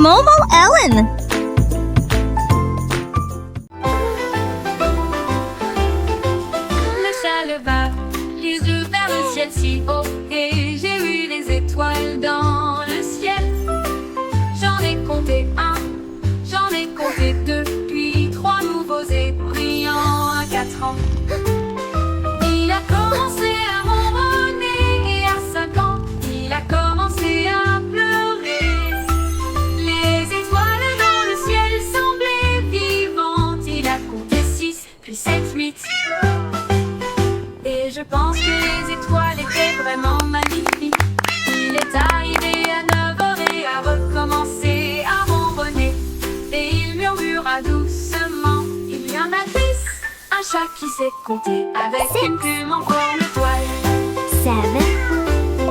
Momo Ellen. Le chat leva les yeux vers le ciel si haut et j'ai vu les étoiles dans le ciel. J'en ai compté un, j'en ai compté deux, puis trois nouveaux et brillants à 4 ans. Il a commencé à ronronner et à 5 ans, il a commencé à pleurer. Les étoiles dans le ciel semblaient vivantes. Il a compté 6, puis 7, 8. Et je pense que les étoiles étaient vraiment magnifiques. Il est arrivé à 9 heures et a recommencé à ronronner. Et il murmura doucement, il y en a 10. Un chat qui sait compter avec une plume en forme d'étoile. 7.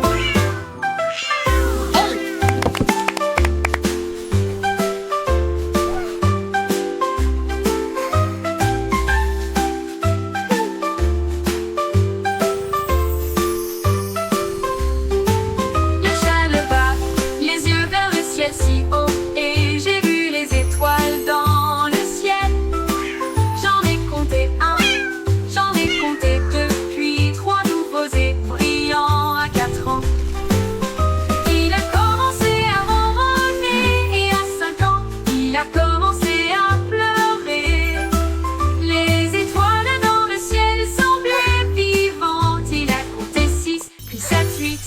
Le chat leva les yeux vers le ciel si haut et j'ai vu les étoiles dans le ciel. J'en ai compté un, j'en ai compté deux, puis trois nouveaux et brillants à 4 ans. Il a commencé à ronronner et à 5 ans, il a commencé à pleurer. Les étoiles dans le ciel semblaient vivantes. Il a compté 6, puis 7, 8.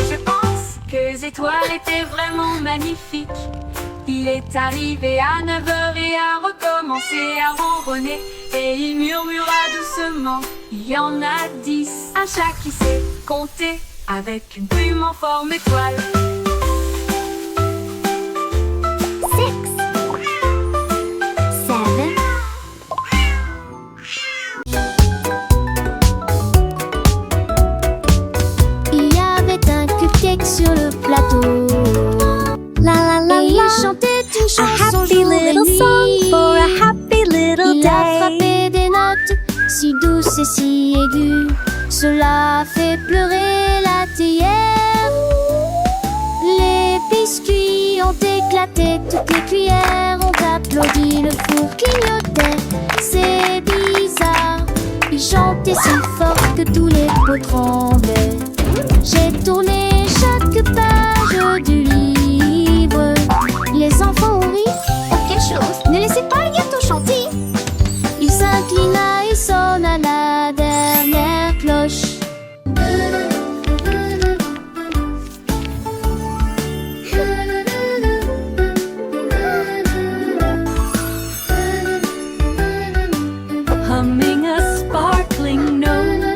Je pense que les étoiles étaient vraiment magnifiques. Il est arrivé à 9 heures et a recommencé à ronronner. Et il murmura doucement, il y en a 10. Un chat qui sait compter avec une plume en forme d'étoile. 6. 7. Il y avait un cupcake sur le plateau. La la la Et il la. chantait une A chanson happy jour et little song nuit. for a happy little Il a day. frappé des notes si douces et si aiguës. Cela a fait pleurer la théière. Les biscuits ont éclaté, toutes les cuillères ont applaudi, le four clignotait. C'est bizarre, il chantait si fort que tous les pots tremblaient. J'ai tourné chaque page du livre. Les enfants ont ri. Oh, quelle chose. Ne laissez pas le gâteau chanter. Il s'inclina et sonna la dernière cloche. Humming a sparkling note.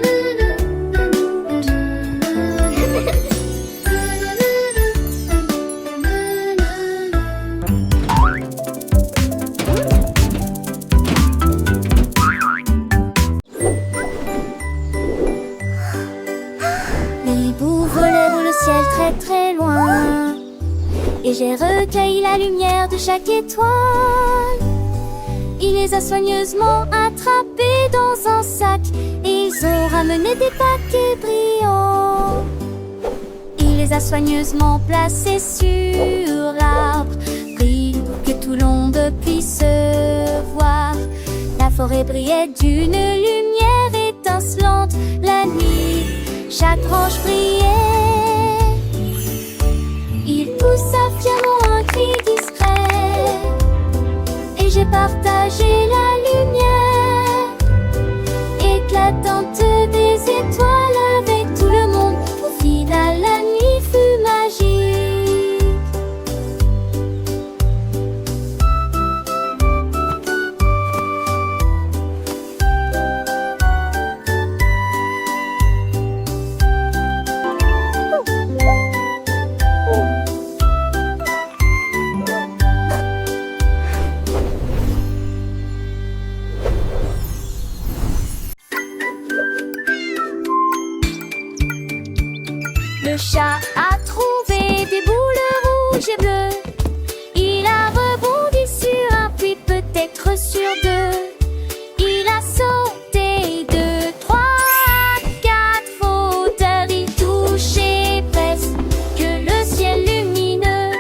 L'hibou volait dans le ciel très très loin. Et j'ai recueilli la lumière de chaque étoile. Il les a soigneusement attrapés dans un sac. Et ils ont ramené des paquets brillants. Il les a soigneusement placés sur l'arbre, pris pour que tout le monde puisse voir. La forêt brillait d'une lumière étincelante. La nuit, chaque branche brillait. Il poussa fièrement un cri discret. Et j'ai partagé la lumière éclatante des étoiles avec tout le monde. Au final, la nuit fut magique. Le chat a trouvé des boules rouges et bleues. Il a rebondi sur un puits, peut-être sur deux. Il a sauté 2, 3, 4 fauteurs. Il touchait presque le ciel lumineux.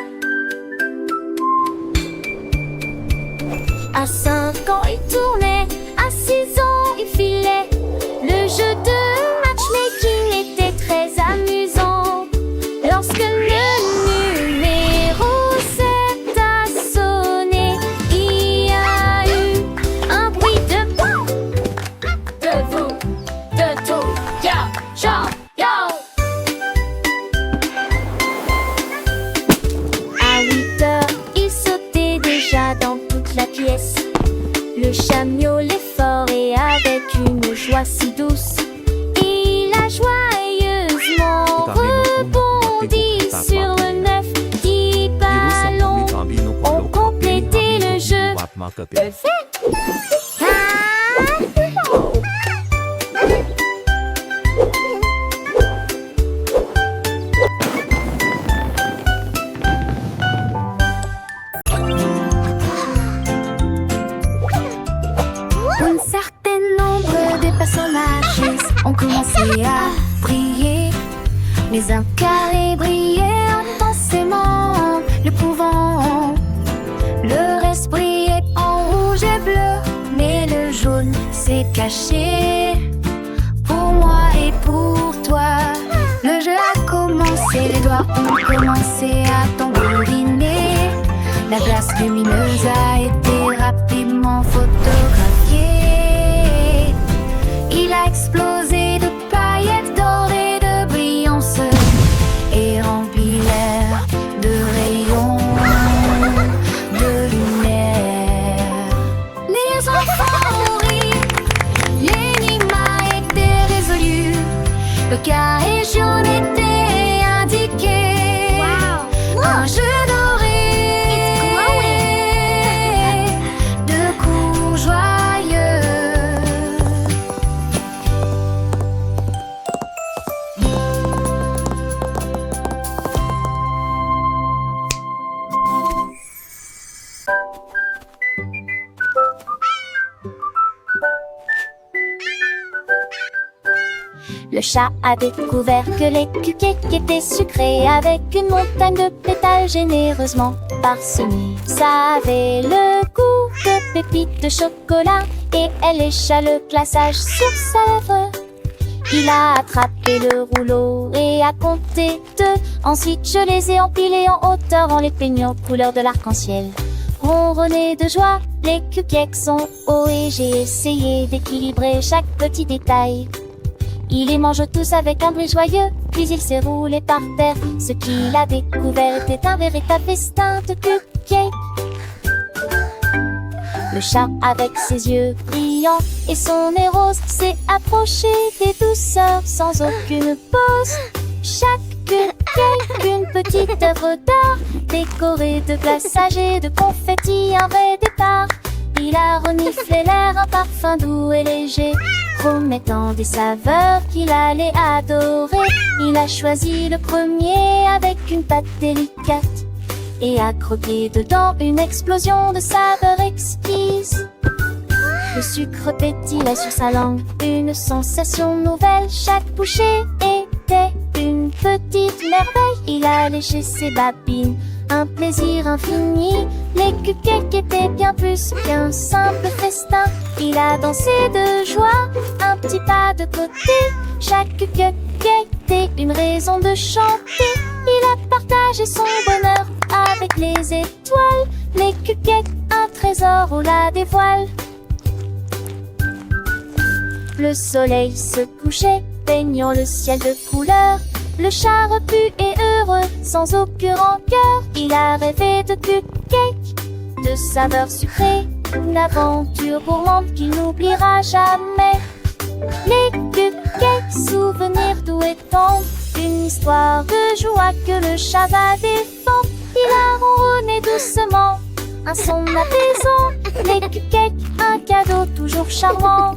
À 5 ans, il tournait. À 6 ans, il filait. Le jeu de matchmaking était très amusant. Lorsque le numéro 7 a sonné, il y a eu un bruit de boum. De vous, de tout, yo, yo, yo. À 8 heures, il sautait déjà dans toute la pièce. Le chat miaulait fort et avec une joie si douce. Il a joyeusement rebondi sur le 9. 10 ballons ont complété le jeu. Un certain nombre de personnages ont commencé à briller. Mais un carré brillait intensément, le pouvant. Le reste brillait en rouge et bleu, mais le jaune s'est caché. Pour moi et pour toi, le jeu a commencé. Les doigts ont commencé à tambouriner. La glace lumineuse a été rapidement photographiée. Il a explosé de paillettes d'or et de brillance et rempli l'air de rayons de lumière. Les enfants ont ri, l'énigme a été résolue. Le carré jaune était indiqué. Un jeu doré de coups joyeux. Le chat a découvert que les cupcakes étaient sucrés avec une montagne de pétales généreusement parsemés. Ça avait le goût de pépites de chocolat et elle lécha le glaçage sur sa lèvre. Il a attrapé le rouleau et a compté 2. Ensuite, je les ai empilés en hauteur en les peignant couleur de l'arc-en-ciel. Ronronné de joie, les cupcakes sont hauts et j'ai essayé d'équilibrer chaque petit détail. Il les mange tous avec un bruit joyeux, puis il s'est roulé par terre. Ce qu'il a découvert était un véritable festin de cupcakes. Le chat, avec ses yeux brillants et son nez rose, s'est approché des douceurs sans aucune pause. Chaque cupcake, une petite œuvre d'art, décorée de glaçage et de confettis, un vrai départ. Il a reniflé l'air, un parfum doux et léger, promettant des saveurs qu'il allait adorer. Il a choisi le premier avec une pâte délicate et a croqué dedans une explosion de saveurs exquises. Le sucre pétillait sur sa langue, une sensation nouvelle. Chaque bouchée était une petite merveille. Il a léché ses babines, un plaisir infini. Les cupcakes étaient bien plus qu'un simple festin. Il a dansé de joie, un petit pas de côté. Chaque cupcake était une raison de chanter. Il a partagé son bonheur avec les étoiles. Les cupcakes, un trésor, on la dévoile. Le soleil se couchait, peignant le ciel de couleurs. Le chat repu et heureux, sans aucune rancœur. Il a rêvé de cupcakes, de saveurs sucrées, une aventure gourmande qu'il n'oubliera jamais. Les cupcakes, souvenirs doux et tendres, une histoire de joie que le chat va défendre. Il a ronronné doucement, un son apaisant. Les cupcakes, un cadeau toujours charmant.